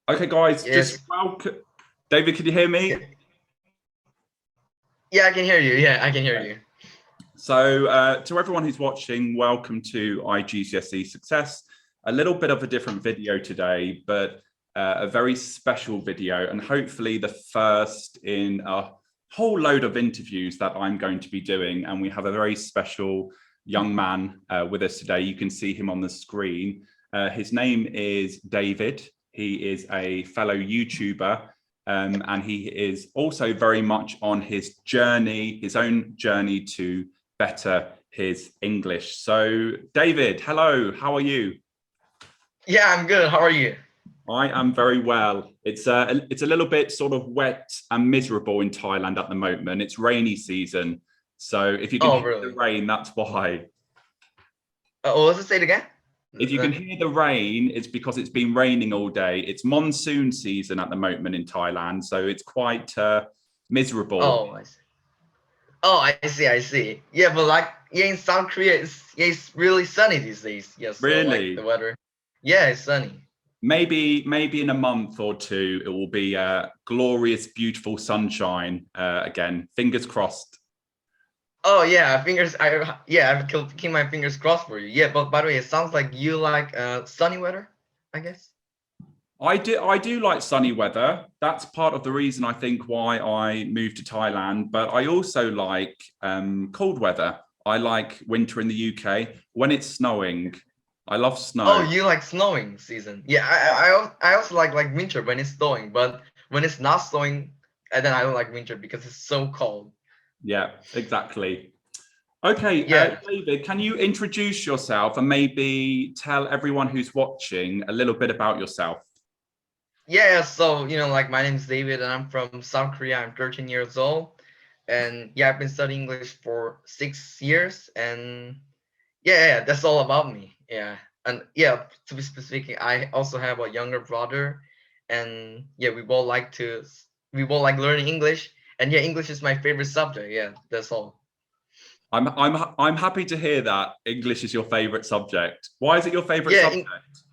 Okay, guys, just Yes. welcome. David, can you hear Yeah, me? yeah, I can hear you. Yeah, I can hear Okay. you. So, to everyone who's watching, welcome to IGCSE Success. A little bit of a different video today, but a very special video, and hopefully the first in a whole load of interviews that I'm going to be doing. And we have a very special young man with us today. You can see him on the screen. His name is David. He is a fellow YouTuber. And he is also very much on his journey, his own journey to better his English. So, David, hello, how are you? Yeah, I'm good. How are you? I am very well. It's a little bit sort of wet and miserable in Thailand at the moment. It's rainy season. So if you can Oh, hear the really? rain, that's why. Let's say it again. If you can hear the rain, it's because it's been raining all day. It's monsoon season at the moment in Thailand, so it's quite miserable. Oh, I see. Oh, I see. I see. Yeah, but like, yeah, in South Korea, it's really sunny these days. Yeah, so like the Really? weather. Yeah, it's sunny. Maybe in a month or two it will be glorious, beautiful sunshine again. Fingers crossed. Oh yeah, fingers. I've keep my fingers crossed for you. Yeah, but by the way, it sounds like you like sunny weather, I guess. I do like sunny weather. That's part of the reason I think why I moved to Thailand. But I also like cold weather. I like winter in the UK when it's snowing. I love Oh, snow. you like snowing season? Yeah, I also like winter when it's snowing, but when it's not snowing, and then I don't like winter because it's so cold. Yeah, exactly. Okay, Yeah, David, can you introduce yourself and maybe tell everyone who's watching a little bit about yourself? yeah. So like my name is David, and I'm from South Korea. I'm 13 years old, and yeah, I've been studying English for 6 years, and yeah, that's all about me. Yeah, and yeah, to be specific, I also have a younger brother, and yeah, we both like learning English, and yeah, English is my favorite subject. Yeah, that's all. I'm happy to hear that English is your favorite subject. Why is it your favorite Yeah, subject?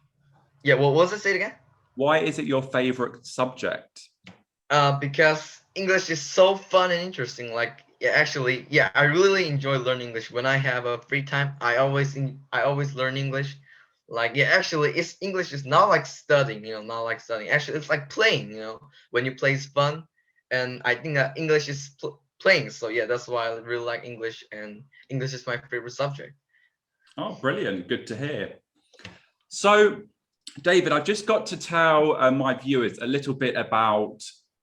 yeah. What was it? Say it again. Why is it your favorite subject? Because English is so fun and interesting. Like, yeah, actually, yeah, I really enjoy learning English. When I have a free time, I always learn English. Like, yeah, actually, it's English is not like studying, not like studying. Actually, it's like playing. When you play, it's fun, and I think that English is playing. So yeah, that's why I really like English, and English is my favorite subject. Oh, brilliant. Good to hear. So, David, I've just got to tell my viewers a little bit about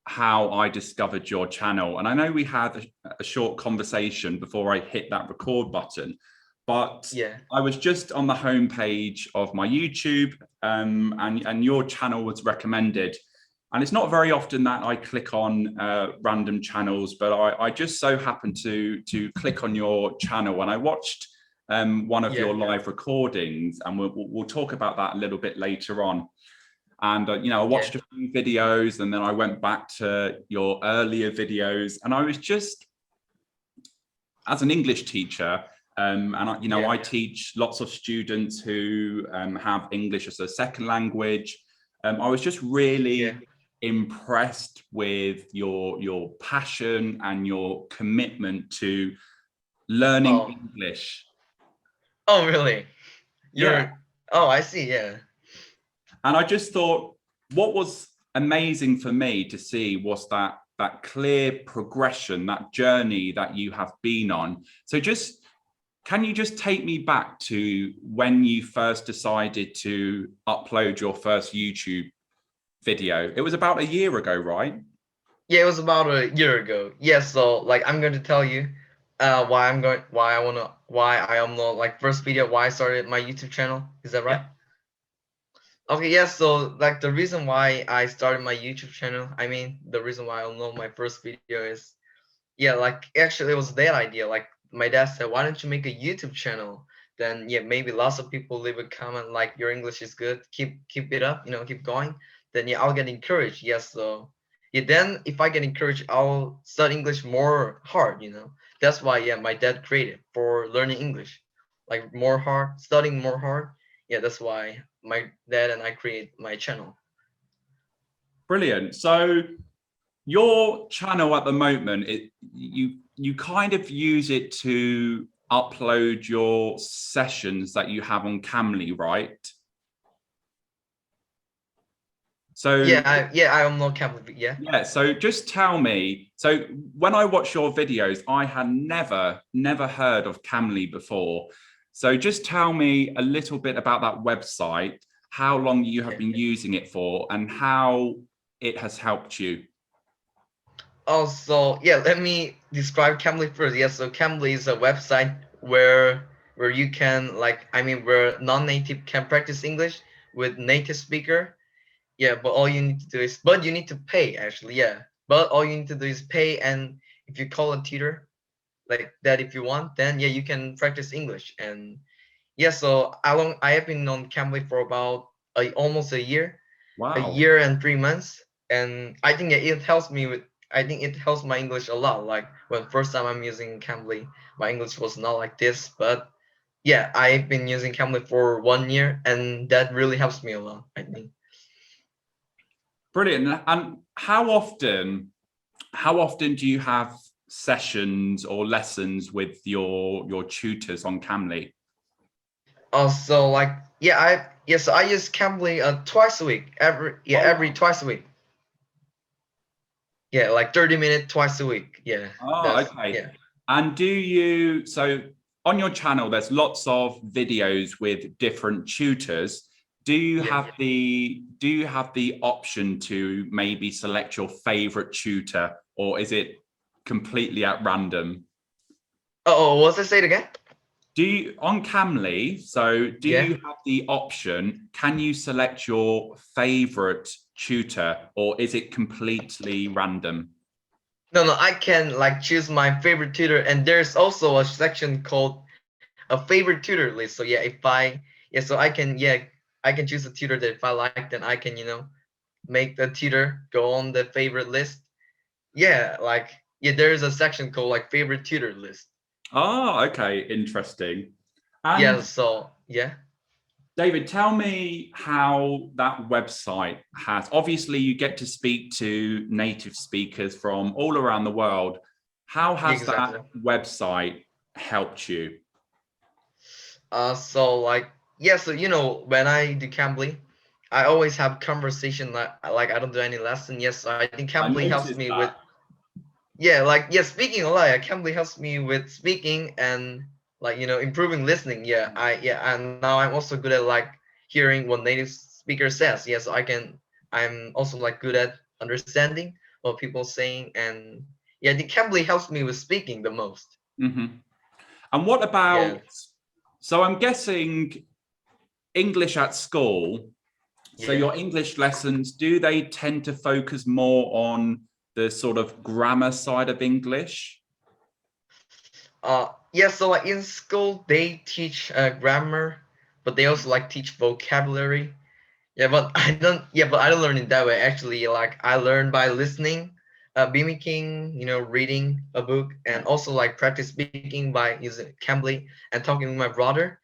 how I discovered your channel. And I know we had a short conversation before I hit that record button, but Yeah, I was just on the homepage of my YouTube and your channel was recommended. And it's not very often that I click on random channels, but I just so happened to click on your channel and I watched one of yeah, your live recordings, and we'll talk about that a little bit later on. And I yeah, watched a few videos, and then I went back to your earlier videos, and I was just, as an English teacher, and I yeah, teach lots of students who have English as a second language. I was just yeah. really impressed with your passion and your commitment to learning Oh, English. oh, really? Yeah. You're. Oh, I see. Yeah. And I just thought what was amazing for me to see was that clear progression, that journey that you have been on. So just can you just take me back to when you first decided to upload your first YouTube video? It was about a year ago, right? Yeah, it was about a year ago. Yeah, so like I'm going to tell you why I am the like first video why I started my YouTube channel. Is that right? Yeah. Okay, yeah, so like the reason why I started my YouTube channel, I mean the reason why I know my first video is yeah, like actually it was their idea. Like my dad said, why don't you make a YouTube channel? Then yeah, maybe lots of people leave a comment like your English is good, keep it up, keep going. Then yeah, I'll get encouraged. Yes, so yeah, then if I get encouraged, I'll study English more hard. That's why yeah, my dad created for learning English, like more hard, studying more hard. Yeah, that's why my dad and I create my channel. Brilliant. So your channel at the moment, you kind of use it to upload your sessions that you have on Cambly, right? So Yeah, I don't know Cambly. Yeah. yeah, so just tell me, so when I watch your videos, I had never heard of Cambly before. So just tell me a little bit about that website, how long you have been using it for, and how it has helped you. Also, yeah, let me describe Cambly first. Yeah, so Cambly is a website where you can where non-native can practice English with native speaker. Yeah, but all you need to do is, but you need to pay actually. Yeah, but all you need to do is pay, and if you call a tutor like that, if you want, then yeah, you can practice English. And yeah, so I have been on Cambly for about almost a year, Wow. and 3 months, and I think it helps me with. I think it helps my English a lot. Like when first time I'm using Cambly, my English was not like this, but yeah, I've been using Cambly for 1 year, and that really helps me a lot, I think. Brilliant. And how often do you have sessions or lessons with your tutors on Cambly? Also, like so I use Cambly twice a week. Every twice a week. Yeah, like 30 minutes twice a week. Yeah. Oh, That's okay. yeah. And so on your channel, there's lots of videos with different tutors. Do you Yeah. have the option to maybe select your favorite tutor, or is it completely at random? Oh, what's I say it again? On Cambly, so do Yeah. you have the option, can you select your favorite tutor, or is it completely random? No, I can like choose my favorite tutor, and there's also a section called a favorite tutor list. So yeah, so I can choose a tutor that if I like, then I can make the tutor go on the favorite list. Yeah, there's a section called like favorite tutor list. Oh, okay, interesting. Yeah, And so yeah. David, tell me how that website has, obviously you get to speak to native speakers from all around the world. How Yeah, has that exactly. website helped you? So so when I do Cambly, I always have conversation like I don't do any lesson. Yes, so I think I Cambly helps noticed me with that. speaking a lot. Yeah, Cambly helps me with speaking and improving listening. And now I'm also good at like hearing what native speaker says. Yes, I'm also like good at understanding what people saying, and yeah, I think Cambly helps me with speaking the most. Mhm. And what Yeah. about, so I'm guessing English at school, so Yeah. your English lessons, do they tend to focus more on the sort of grammar side of English? So like in school they teach grammar, but they also like teach vocabulary. But I don't learn it that way. Actually, like I learn by listening, mimicking, reading a book, and also like practice speaking by using Cambly and talking with my brother.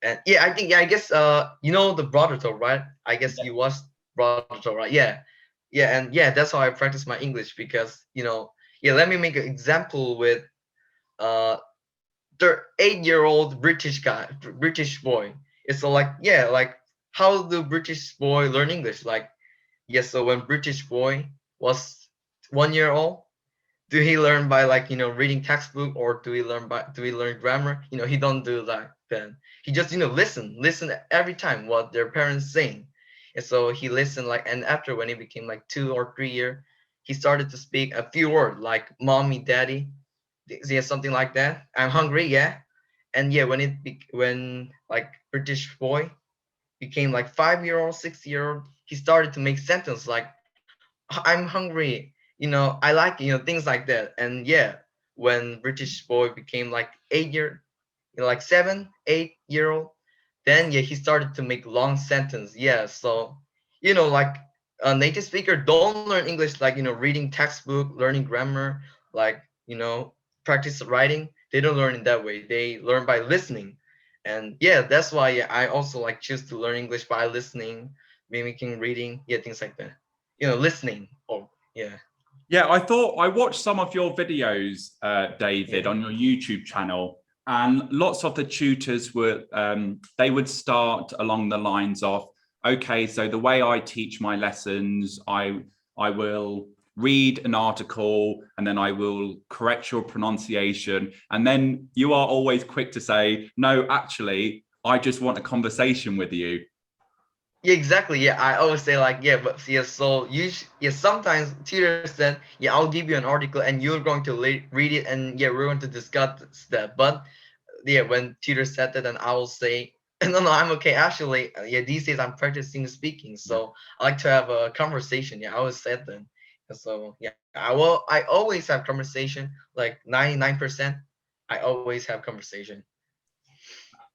And yeah, I think I guess the brother talk, right? I guess you watched brother talk, right? Yeah. And yeah, that's how I practice my English because let me make an example with uh the 8-year-old British boy. It's so like how do British boy learn English? Like, yes, so when British boy was 1 year old, do he learn by reading textbook, or do we learn grammar? He don't do that then. He just listen every time what their parents saying. And so he listened and after when he became like 2 or 3 year, he started to speak a few words like mommy, daddy, yeah, something like that. I'm hungry, yeah. And yeah, when like British boy became like 5-year-old, 6-year-old, he started to make sentence like I'm hungry, I like things like that. And yeah, when British boy became like 8 year, like 7, 8 year old, then yeah, he started to make long sentence. Yeah, so like a native speaker don't learn English like reading textbook, learning grammar, like practice writing. They don't learn in that way. They learn by listening. And yeah, that's why I also like choose to learn English by listening, mimicking, reading, yeah, things like that. listening. Or yeah. Yeah, I watched some of your videos, David, Yeah. on your YouTube channel, and lots of the tutors were they would start along the lines of, okay, so the way I teach my lessons, I will read an article and then I will correct your pronunciation, and then you are always quick to say, no, actually, I just want a conversation with you. Yeah, exactly. Yeah, I always say like, yeah, but yeah, so sometimes tutors said, yeah, I'll give you an article and you're going to read it, and yeah, we're going to discuss that. But yeah, when tutor said that, then I will say, no, no, I'm okay. Actually, yeah, these days I'm practicing speaking, Yeah. so I like to have a conversation. Yeah, I always said that. So yeah, I always have conversation. Like 99%, I always have conversation.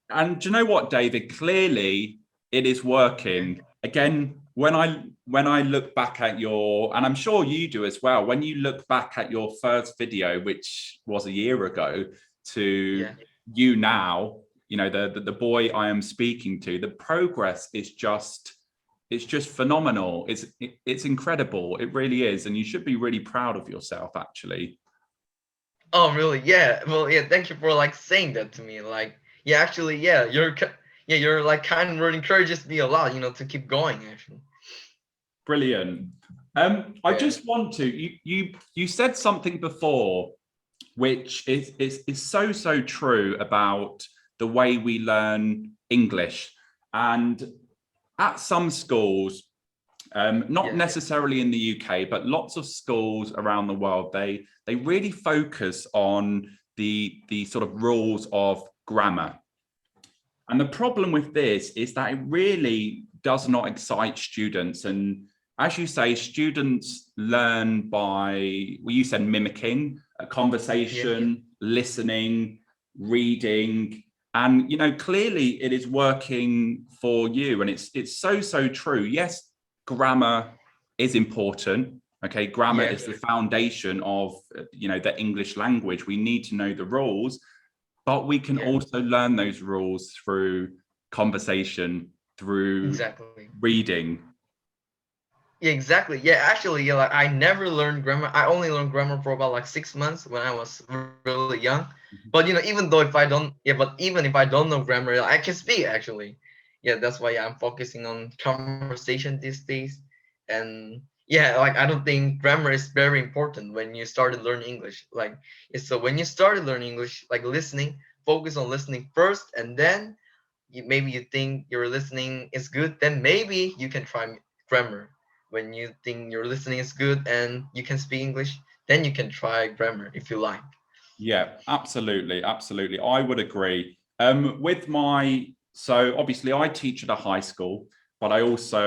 And do you know what, David? Clearly, it is Yeah. working. Again, when I look back at your, and I'm sure you do as well, when you look back at your first video, which was a year ago, to Yeah. you now, the boy I am speaking to, the progress is just it's just phenomenal. It's incredible. It really is, and you should be really proud of yourself, actually. Oh, really? Yeah. Well, yeah. Thank you for like saying that to me. Like, yeah, actually, yeah, you're like kind of really encourages me a lot, to keep going. Actually. Brilliant. I Yeah. just want to you said something before, which is so true about the way we learn English, and at some schools, not Yeah. necessarily in the UK, but lots of schools around the world, they really focus on the sort of rules of grammar. And the problem with this is that it really does not excite students. And as you say, students learn by, well, you said mimicking, a Yeah. conversation, listening, reading. And clearly it is working for you. And it's so true. Yes, grammar is important. Okay, grammar Yeah. is the foundation of the English language. We need to know the rules, but we can Yeah. also learn those rules through conversation, through Exactly. reading. Yeah, exactly. Yeah, actually, yeah, like I never learned grammar. I only learned grammar for about like 6 months when I was really young. But even though if I don't, yeah, but even if I don't know grammar, I can speak actually. Yeah, that's why I'm focusing on conversation these days. And yeah, like I don't think grammar is very important when you started learning English. Like, so when you started learning English, like listening, focus on listening first, and then maybe you think your listening is good, then maybe you can try grammar. When you think your listening is good and you can speak English, then you can try grammar if you like. Yeah, absolutely. I would agree. So obviously I teach at a high school, but I Yeah. also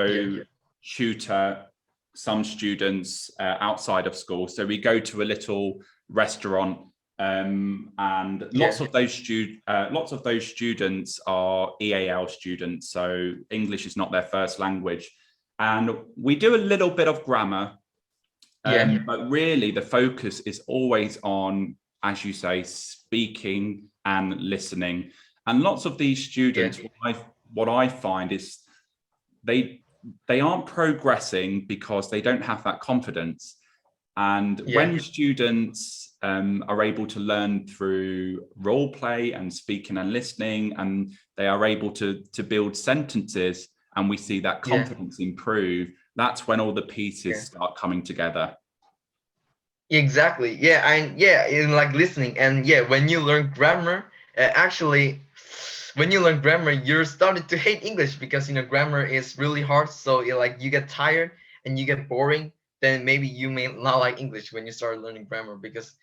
tutor some students outside of school. So we go to a little restaurant, and Yeah. lots of those students are EAL students, so English is not their first language, and we do a little bit of grammar, Yeah. but really the focus is always on, as you say, speaking and listening. And lots of these Yeah. students, what I find is they they aren't progressing because they don't have that confidence. And Yeah. when students are able to learn through role play and speaking and listening, and they are able to build sentences, and we see that Yeah. confidence improve, that's when all the Yeah. pieces start coming together. Exactly. Yeah, and yeah, in like listening, and yeah, when you learn grammar, actually, when you learn grammar, you're starting to hate English because grammar is really hard. So you get tired and you get boring. Then maybe you may not like English when you start learning grammar because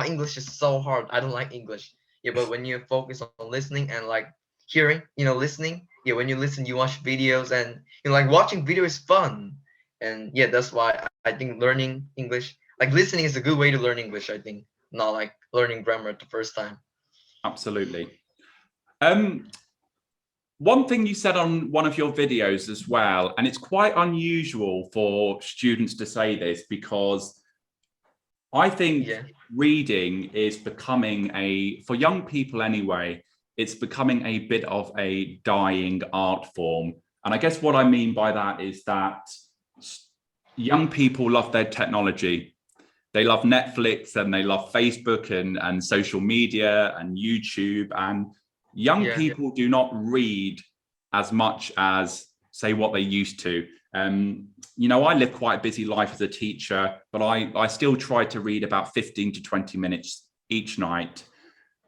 English is so hard. I don't like English. Yeah, but when you focus on listening and like hearing, listening. Yeah, when you listen, you watch videos, and like watching video is fun. And yeah, that's why I think learning English, like listening, is a good way to learn English. I think not like learning grammar at the first time. Absolutely. Um, One thing you said on one of your videos as well, and it's quite unusual for students to say this, because I think Yeah. reading is becoming for young people anyway, it's becoming a bit of a dying art form. And I guess what I mean by that is that young people love their technology. They love Netflix and they love Facebook and social media and YouTube. And young Yeah. people do not read as much as, say, what they used to. I live quite a busy life as a teacher, but I still try to read about 15 to 20 minutes each night.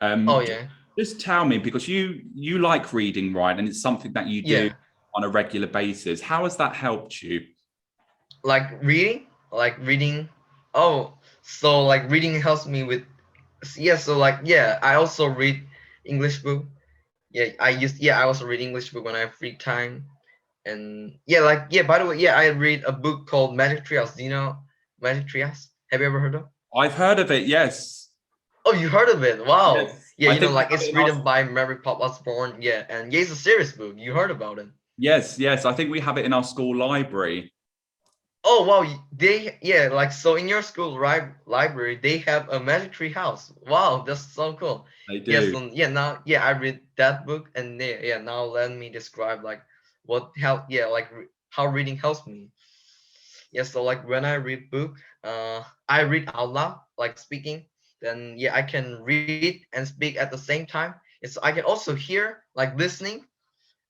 Oh Just, yeah. just tell me, because you like reading, right? And it's something that you do Yeah. on a regular basis. How has that helped you? Like reading. Oh, so like reading helps me with, yeah. So like, yeah, I also read English book. I also read English book when I have free time. And yeah, like, yeah, by the way, yeah, I read a book called Magic Tree House. Do you know Magic Tree House? Have you ever heard of? I've heard of it, yes. Oh, you heard of it? Wow. Yes. Yeah, I think we like have it it's in our written by Mary Poppins Born. Yeah, and yeah, it's a serious book. You heard about it? yes, I think we have it in our school library. Oh wow, they, yeah, like, so in your school library they have a Magic Tree House. Wow, that's so cool. They Yes, do. yeah, now, yeah, I read that book, and yeah, now let me describe like what help, yeah, like how reading helps me. Yeah, so like when I read book, I read out loud, like speaking. Then yeah, I can read and speak at the same time. Yes, I can also hear, like listening.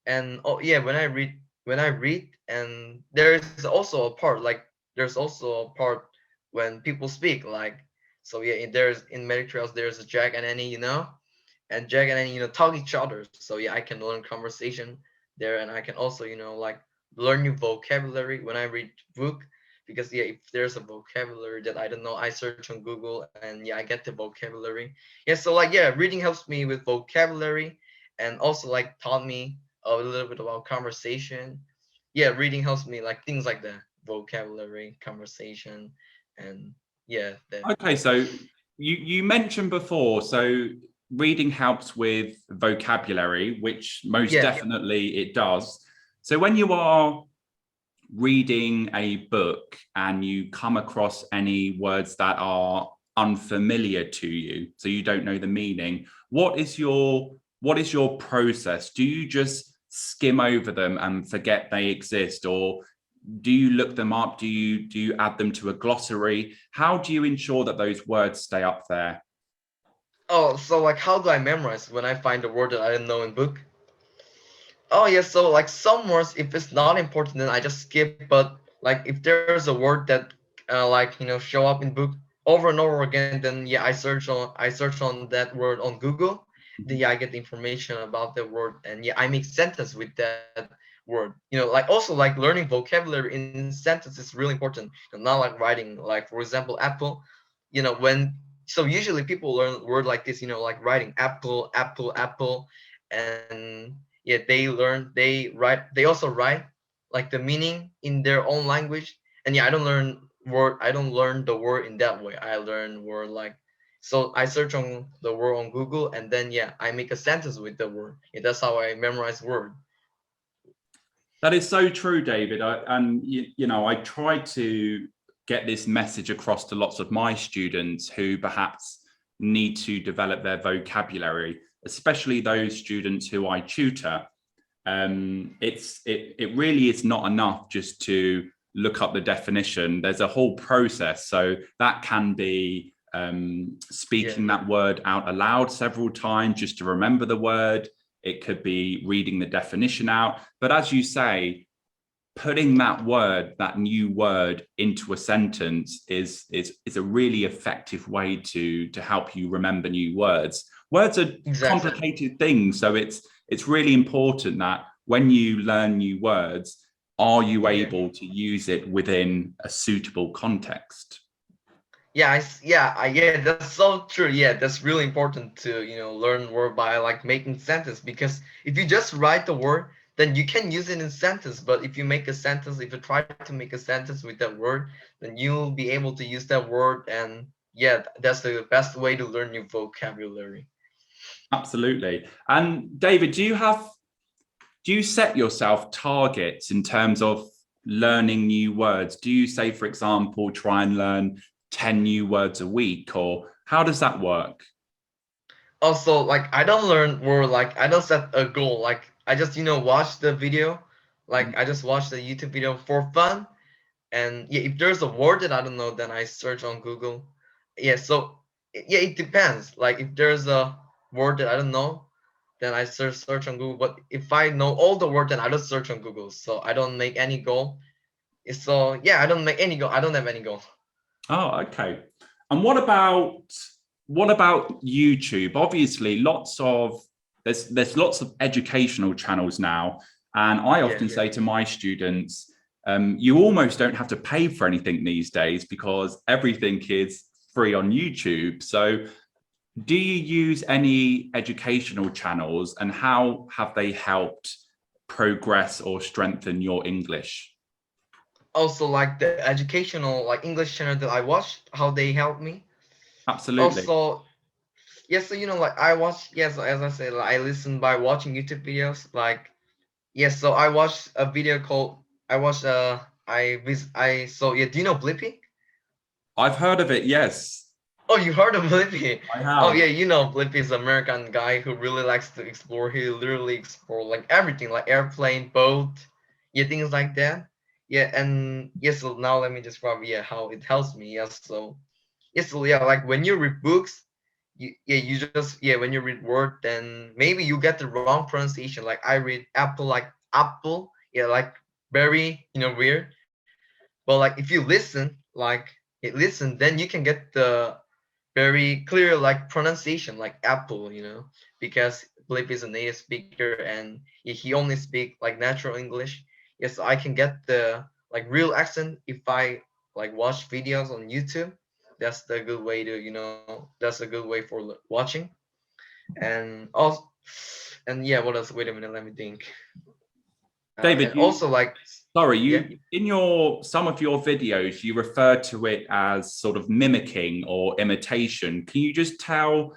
And oh yeah, when I read, and there's also a part, like there's also a part when people speak, like, so yeah, there's in Medic Trails there's a Jack and Annie, and Jack and Annie, talk each other. So yeah, I can learn conversation there, and I can also, like learn new vocabulary when I read book. Because yeah, if there's a vocabulary that I don't know, I search on Google, and yeah, I get the vocabulary. Yeah, so like, yeah, reading helps me with vocabulary, and also like taught me a little bit about conversation. Yeah, reading helps me like things like the vocabulary, conversation, and yeah, that. Okay, so you mentioned before, so reading helps with vocabulary, which most Yeah. definitely it does. So when you are reading a book and you come across any words that are unfamiliar to you, so you don't know the meaning, what is your process? Do you just skim over them and forget they exist, or do you look them up? Do you add them to a glossary? How do you ensure that those words stay up there? Oh, so like how do I memorize when I find a word that I didn't know in book? Oh yeah, so like some words, if it's not important, then I just skip. But like if there's a word that like show up in book over and over again, then yeah, I search on that word on Google. Then yeah, I get the information about the word, and yeah, I make sentence with that word. Like also like learning vocabulary in sentence is really important. Not like writing. Like for example, apple. When so usually people learn word like this. Like writing apple, apple, apple, and yeah, they also write like the meaning in their own language. And yeah, I don't learn the word in that way. I learn word like, so I search on the word on Google, and then yeah, I make a sentence with the word. Yeah, that's how I memorize word. That is so true, David. I try to get this message across to lots of my students who perhaps need to develop their vocabulary, especially those students who I tutor. It really is not enough just to look up the definition. There's a whole process. So that can be speaking Yeah. that word out aloud several times just to remember the word. It could be reading the definition out. But as you say, putting that new word into a sentence is a really effective way to help you remember new words. Words are Exactly. complicated things, so it's really important that when you learn new words, are you Yeah. able to use it within a suitable context? Yeah, yeah, that's so true. Yeah, that's really important to learn word by like making sentence. Because if you just write the word, then you can use it in sentence. But if you make a sentence, if you try to make a sentence with that word, then you'll be able to use that word. And yeah, that's the best way to learn new vocabulary. Absolutely. And David, do you set yourself targets in terms of learning new words? Do you say, for example, try and learn 10 new words a week, or how does that work? Also, like I don't learn word, like I don't set a goal. Like I just watch the video, like I just watch the YouTube video for fun. And yeah, if there's a word that I don't know, then I search on Google. Yeah, so yeah, it depends. Like if there's a word that I don't know, then I search on Google. But if I know all the word, then I just search on Google. So I don't make any goal. So yeah, I don't make any goal. I don't have any goal. Oh, okay. And what about YouTube? Obviously, there's lots of educational channels now, and I Yeah, often say to my students, you almost don't have to pay for anything these days because everything is free on YouTube. So, do you use any educational channels, and how have they helped progress or strengthen your English? also like the educational like English channel that I watched, how they help me. Absolutely. Also, yes, so like I watch, yes, as I said, like, I listen by watching YouTube videos. Like yes, so I watched a video called I watched I so yeah, do you know Blippi? I've heard of it, yes. Oh, you heard of Blippi? I Oh have. yeah, Blippi is an American guy who really likes to explore. He literally explore like everything, like airplane, boat, yeah, things like that. Yeah, and yes, so now let me describe how it helps me. Yes, so yes, so yeah, like when you read books, you just when you read word, then maybe you get the wrong pronunciation. Like I read apple like apple, yeah, like very weird. But like if you listen, then you can get the very clear like pronunciation like apple, because Blip is a native speaker and he only speak like natural English. Yes, I can get the like real accent if I like watch videos on YouTube. That's the good way to that's a good way for watching. And also, and yeah, what else? Wait a minute, let me think. And David, also like sorry, yeah. you in your some of your videos, you refer to it as sort of mimicking or imitation. Can you just tell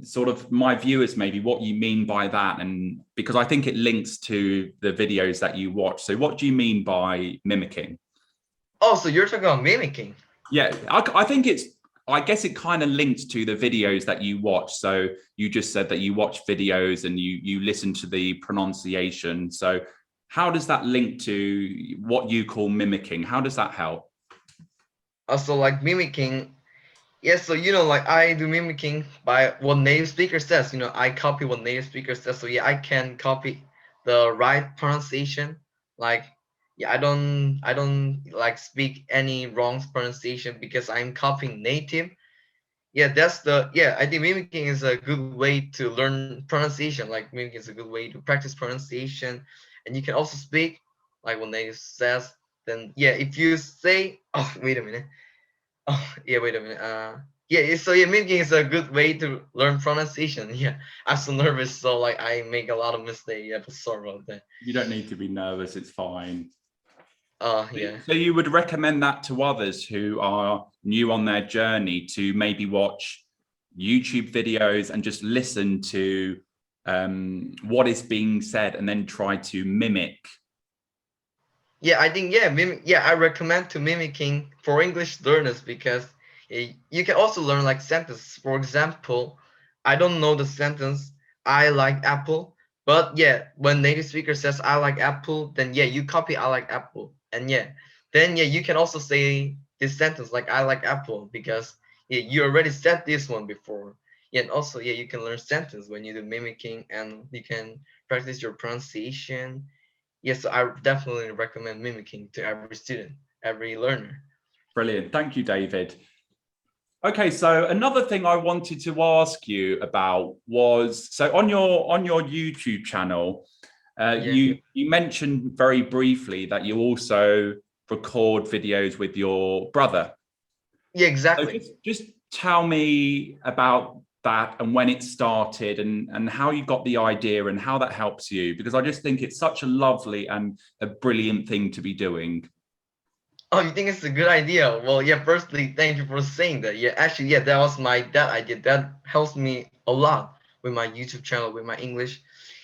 sort of my viewers maybe what you mean by that? And because I think it links to the videos that you watch. So what do you mean by mimicking? Oh, so you're talking about mimicking. Yeah, I think I guess it kind of links to the videos that you watch. So you just said that you watch videos and you listen to the pronunciation. So how does that link to what you call mimicking? How does that help? Also, like mimicking. Yes, so like I do mimicking by what native speaker says. I copy what native speaker says. So yeah, I can copy the right pronunciation. Like yeah, I don't like speak any wrong pronunciation because I'm copying native. Yeah, I think mimicking is a good way to learn pronunciation. Like mimicking is a good way to practice pronunciation, and you can also speak like what native says. Then yeah, if you say, oh wait a minute. Oh, yeah, wait a minute. So yeah, mimicking is a good way to learn pronunciation. Yeah, I'm so nervous, so like I make a lot of mistakes. Yeah, but sorry about that. You don't need to be nervous, it's fine. Yeah. So you would recommend that to others who are new on their journey to maybe watch YouTube videos and just listen to what is being said and then try to mimic. Yeah, I think I recommend to mimicking for English learners because you can also learn like sentences. For example, I don't know the sentence "I like apple," but yeah, when native speaker says "I like apple," then yeah, you copy "I like apple," and then you can also say this sentence like "I like apple" because you already said this one before. Yeah, and also you can learn sentence when you do mimicking, and you can practice your pronunciation. Yes, I definitely recommend mimicking to every student, every learner. Brilliant. Thank you, David. Okay, so another thing I wanted to ask you about was so on your YouTube channel, Yeah. you mentioned very briefly that you also record videos with your brother. Yeah, So exactly. just tell me about that and when it started and how you got the idea and how that helps you, because I just think it's such a lovely and a brilliant thing to be doing. Oh, you think it's a good idea? Well, yeah, firstly, thank you for saying that. Yeah, actually, that was my dad idea. That helps me a lot with my YouTube channel, with my English.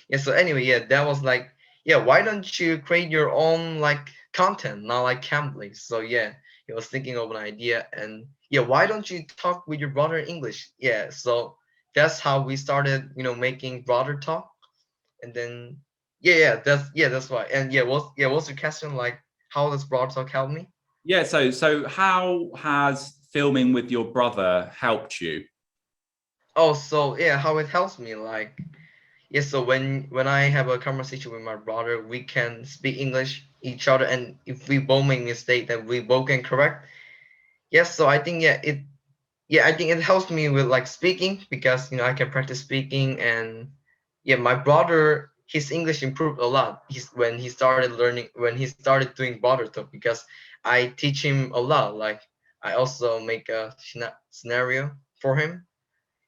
Yeah, so anyway, that was like, why don't you create your own like content, not like Cambly? So yeah, he was thinking of an idea and why don't you talk with your brother in English? Yeah, so that's how we started, making brother talk. And then that's why. And what's your question like? How does brother talk help me? Yeah, so how has filming with your brother helped you? Oh, so yeah, how it helps me, like, yeah, so when I have a conversation with my brother, we can speak English each other, and if we both make mistake, then we both can correct. Yes, so I think I think it helps me with like speaking, because I can practice speaking. And yeah, my brother, his English improved a lot. When he started doing border talk, because I teach him a lot. Like, I also make a scenario for him.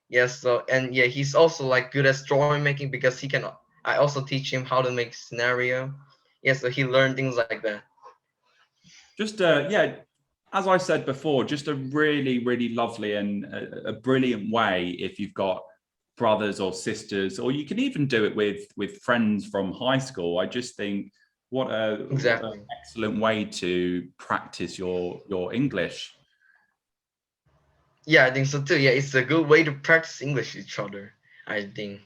Yes, so, and yeah, he's also like good at drawing making, because he can. I also teach him how to make scenario. Yeah, so he learned things like that. Just yeah, as I said before, just a really, really lovely and a brilliant way if you've got brothers or sisters, or you can even do it with friends from high school. I just think what an Exactly. excellent way to practice your English. Yeah, I think so too. Yeah, it's a good way to practice English each other, I think.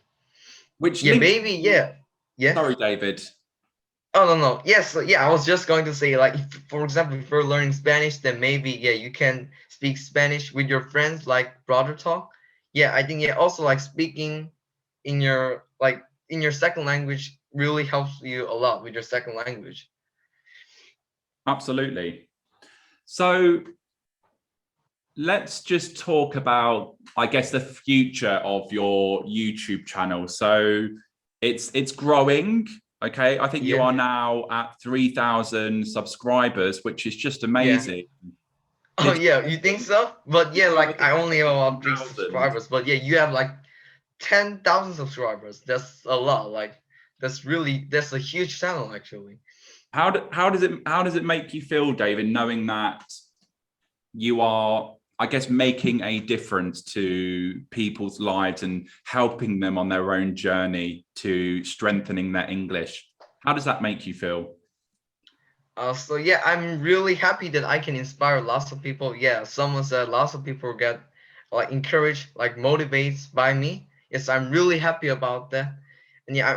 Which Yeah, links, maybe. Yeah. Yeah. sorry, David. Oh, no, no. Yes. So, yeah, I was just going to say, like, if, for example, if you're learning Spanish, then maybe, yeah, you can speak Spanish with your friends, like brother talk. Yeah, I think, yeah, also like speaking in your second language really helps you a lot with your second language. Absolutely. So let's just talk about, I guess, the future of your YouTube channel. So it's growing. Okay, I think you Yeah. are now at 3,000 subscribers, which is just Yeah. amazing. Oh, Did yeah, you think so? But you yeah, ever like, I only have about three 1,000? subscribers. But yeah, you have like 10,000 subscribers. That's a lot. Like, that's a huge channel actually. How does it make you feel, David, knowing that you are, I guess, making a difference to people's lives and helping them on their own journey to strengthening their English? How does that make you feel? So yeah, I'm really happy that I can inspire lots of people. Yeah, someone said lots of people get like encouraged, like motivated by me. Yes, I'm really happy about that. And yeah,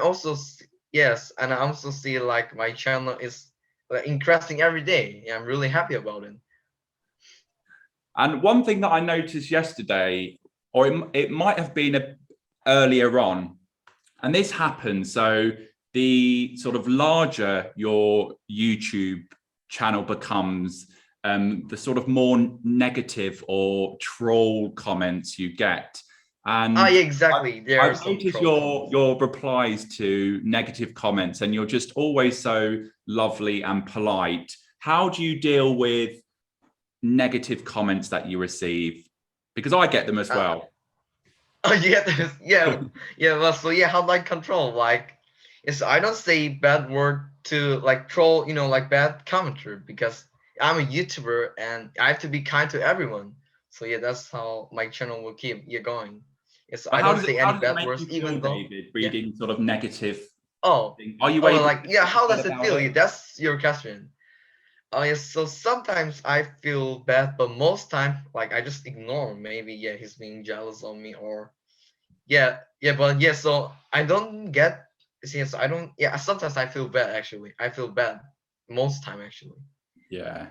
yes, and I also see like my channel is like increasing every day. Yeah, I'm really happy about it. And one thing that I noticed yesterday, or it might have been earlier on, and this happens. So the sort of larger your YouTube channel becomes, the sort of more negative or troll comments you get. Ah, And yeah, exactly. There are I've some noticed troll comments. your replies to negative comments, and you're just always so lovely and polite. How do you deal with negative comments that you receive? Because I get them as Uh, well. oh yeah, yeah. Well, so yeah, how do I control? Like, it's I don't say bad word to like troll, like bad commenter, because I'm a YouTuber and I have to be kind to everyone. So yeah, that's how my channel will keep going. Yes, But I don't say how any does it bad make words, you feel, even though. David, Yeah. reading sort of negative Oh, things? Are you oh, able to like, yeah. How forget does it about feel? it? Yeah, that's your question. Oh yes, so sometimes I feel bad, but most time, like, I just ignore. Maybe yeah, he's being jealous of me, or yeah, yeah, but yeah, so I don't get, see, so I don't, yeah, sometimes I feel bad actually. I feel bad most time actually. Yeah.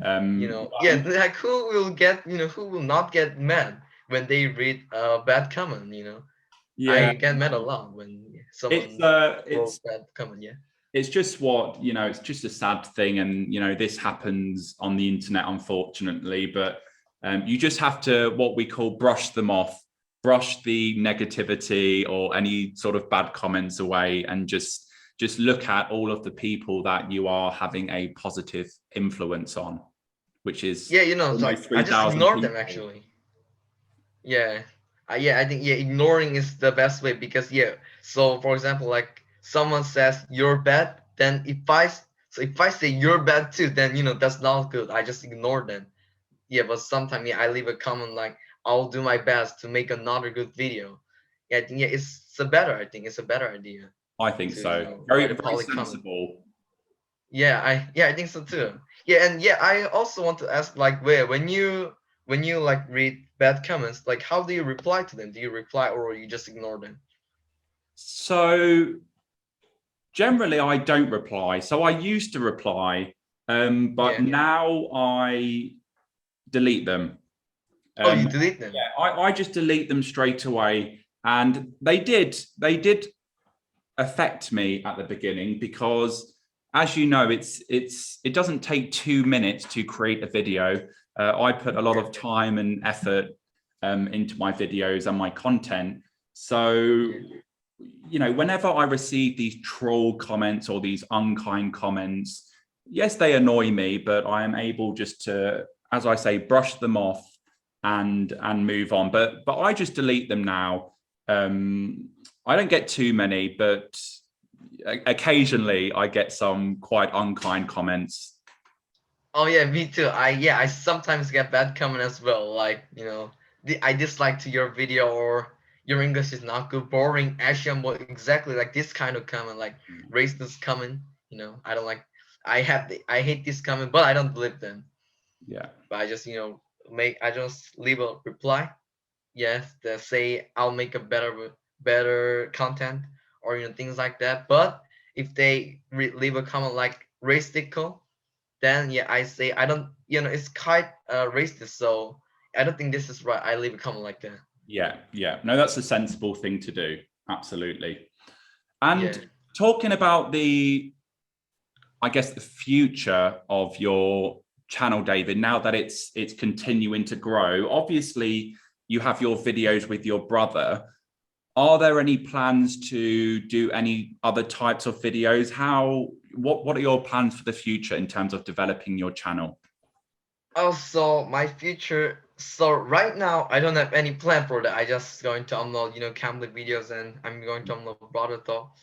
Yeah, like, who will not get mad when they read a bad comment, Yeah. I get mad a lot when It's someone uh wrote it's bad comment, yeah. it's just what, it's just a sad thing. And, this happens on the internet, unfortunately, but you just have to, what we call, brush them off, brush the negativity or any sort of bad comments away, and just look at all of the people that you are having a positive influence on, which is Yeah, so almost I just 3,000 ignore them people. actually. Yeah. Yeah, I think, yeah, ignoring is the best way, because yeah. So for example, like, someone says you're bad, then if I say you're bad too, then that's not good. I just ignore them. Yeah, but sometimes, yeah, I leave a comment like, I'll do my best to make another good video. Yeah, I think, yeah, I think it's a better idea I think to, so. write Very, a very poly comment. sensible. I think so too. Yeah, and yeah, I also want to ask, like, where when you like read bad comments, like, how do you reply to them? Do you reply, or you just ignore them? So generally, I don't reply. So I used to reply, but now I delete them. Oh, you delete them? Yeah, I just delete them straight away. And they did affect me at the beginning because, as you know, it doesn't take 2 minutes to create a video. I put a lot of time and effort into my videos and my content. So, you know, whenever I receive these troll comments or these unkind comments, yes, they annoy me, but I am able just to, as I say, brush them off and move on. But I just delete them now. I don't get too many, but occasionally I get some quite unkind comments. Oh yeah, me too. I sometimes get bad comment as well. Like, you know, I dislike to your video, or your English is not good, boring. Actually, I'm exactly like this kind of comment, like racist comment. You know, I don't like. I hate this comment, but I don't delete them. Yeah. But I just, you know, I just leave a reply. Yes, they say I'll make a better content, or, you know, things like that. But if they leave a comment like racistical, then yeah, I say I don't, you know, it's quite racist, so I don't think this is right. I leave a comment like that. Yeah. No, that's a sensible thing to do. Absolutely. And Yeah. talking about I guess the future of your channel, David, now that it's continuing to grow, obviously you have your videos with your brother. Are there any plans to do any other types of videos? What are your plans for the future in terms of developing your channel? Also, my future. So right now, I don't have any plan for that. I just going to upload, you know, Cambly videos, and I'm going to upload broader talk.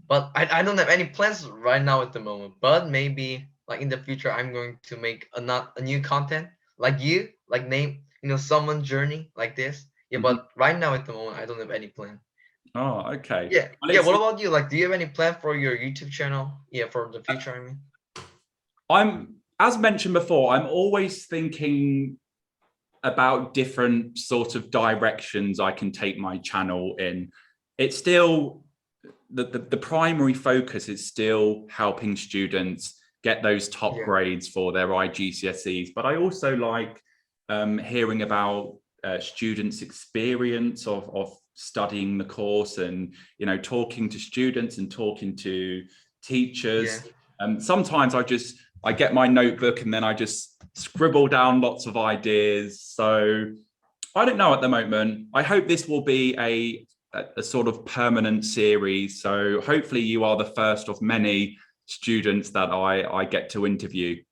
But I don't have any plans right now at the moment. But maybe like in the future, I'm going to make a new content like name, you know, someone journey like this. Yeah, Mhm. but right now at the moment, I don't have any plan. Oh, okay. Yeah, Well, yeah. What about you? Like, do you have any plan for your YouTube channel? Yeah, for the future, I mean. as mentioned before, I'm always thinking about different sort of directions I can take my channel in. It's still the primary focus is still helping students get those top grades for their IGCSEs, but I also like hearing about students' experience of studying the course, and, you know, talking to students and talking to teachers. Sometimes I get my notebook and then I just scribble down lots of ideas. So I don't know at the moment. I hope this will be a sort of permanent series. So hopefully you are the first of many students that I get to interview.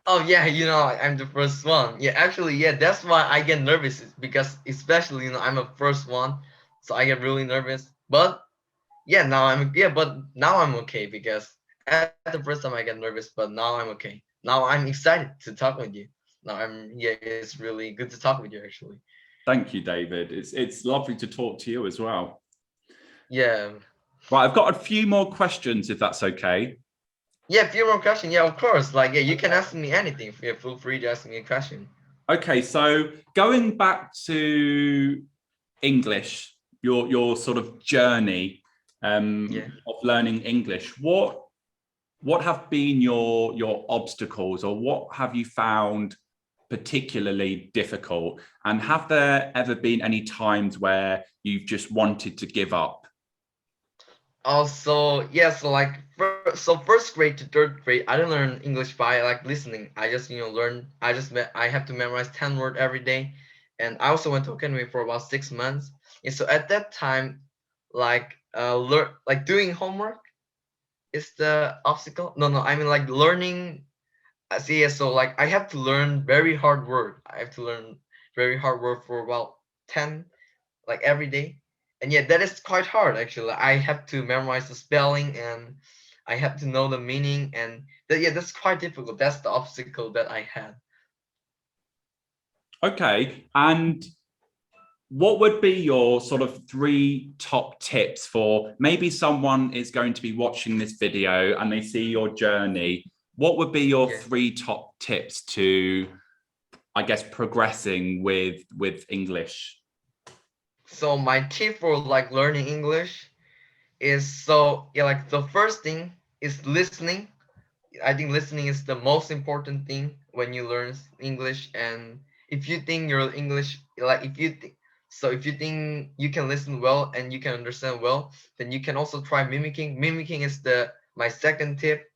Oh yeah, you know, I'm the first one. Yeah, actually, yeah, that's why I get nervous, because especially, you know, I'm a first one, so I get really nervous. But but now I'm okay, because at the first time I get nervous, but now I'm okay. Now I'm excited to talk with you. It's really good to talk with you actually. Thank you, David. It's lovely to talk to you as well. Yeah. Right, I've got a few more questions, if that's okay. Yeah, a few more questions. Yeah, of course. Like, yeah, you can ask me anything. Yeah, feel free to ask me a question. Okay, so going back to English, your sort of journey of learning English, what have been your obstacles, or what have you found particularly difficult? And have there ever been any times where you've just wanted to give up? Also, yeah, so like first grade to third grade, I didn't learn English by like listening. I just, you know, I have to memorize 10 words every day. And I also went to academy for about 6 months. And so at that time, like doing homework is the obstacle. No, I mean like learning. See, yeah, so like I have to learn very hard word. I have to learn very hard word for about 10, like every day. And yeah, that is quite hard actually. I have to memorize the spelling, and I have to know the meaning, and that's quite difficult. That's the obstacle that I had. Okay, and what would be your sort of 3 top tips for maybe someone is going to be watching this video and they see your journey? What would be your 3 top tips to, I guess, progressing with English? So my tip for like learning English is, so yeah, like the first thing is listening. I think listening is the most important thing when you learn English. And if you think your English, like if you think you can listen well and you can understand well, then you can also try mimicking. Mimicking is the my second tip.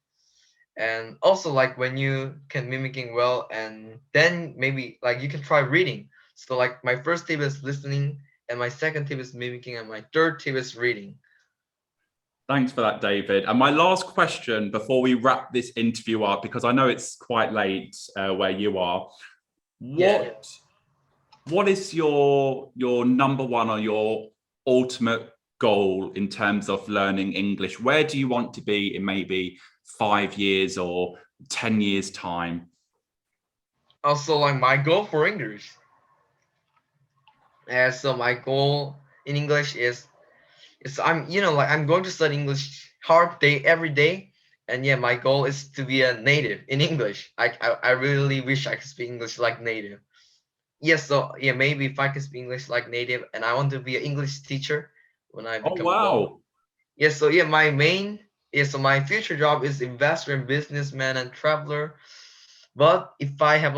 And also like when you can mimicking well, and then maybe like you can try reading. So like my first tip is listening, and my second tip is mimicking, and my third tip is reading. Thanks for that, David. And my last question before we wrap this interview up, because I know it's quite late where you are. Yeah. What is your number one or your ultimate goal in terms of learning English? Where do you want to be in maybe 5 years or 10 years time? Also like my goal for English. And so my goal in English is I'm like I'm going to study English hard day every day. And yeah, my goal is to be a native in English. I really wish I could speak English like native. Yes, so yeah, maybe if I can speak English like native, and I want to be an English teacher when I Oh, become adult. wow. Yes, so yeah, so my future job is investor and businessman and traveler. But if I have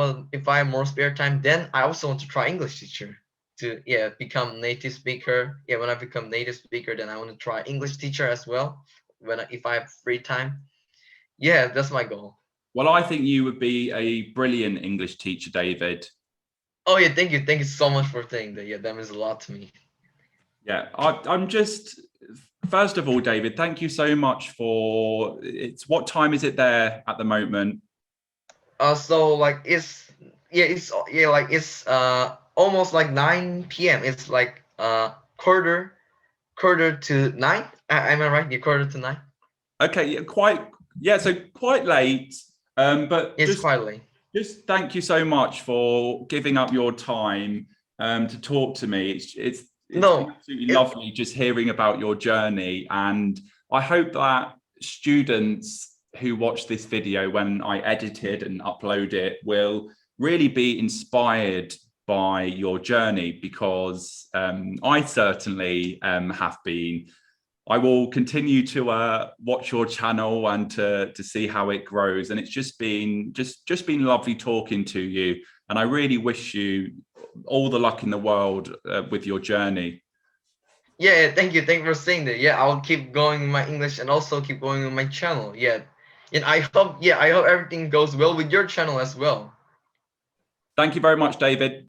more spare time, then I also want to try English teacher to become native speaker. Yeah, when I become native speaker, then I want to try English teacher as well. If I have free time. Yeah, that's my goal. Well, I think you would be a brilliant English teacher, David. Oh yeah, thank you so much for saying that. Yeah, that means a lot to me. Yeah, I'm just, first of all, David, thank you so much for, what time is it there at the moment? So like it's almost like 9 p.m. It's like quarter to 9. Am I right? Yeah, quarter to 9. Okay, so quite late. But It's quite late. just thank you so much for giving up your time to talk to me. It's been No, absolutely it, lovely just hearing about your journey, and I hope that students who watch this video when I edit it and upload it will really be inspired by your journey, because I certainly have been. I will continue to watch your channel and to see how it grows. And it's just been lovely talking to you. And I really wish you all the luck in the world with your journey. yeah, thank you for saying that. Yeah, I'll keep going in my English and also keep going on my channel. Yeah, and I hope everything goes well with your channel as well. Thank you very much, David.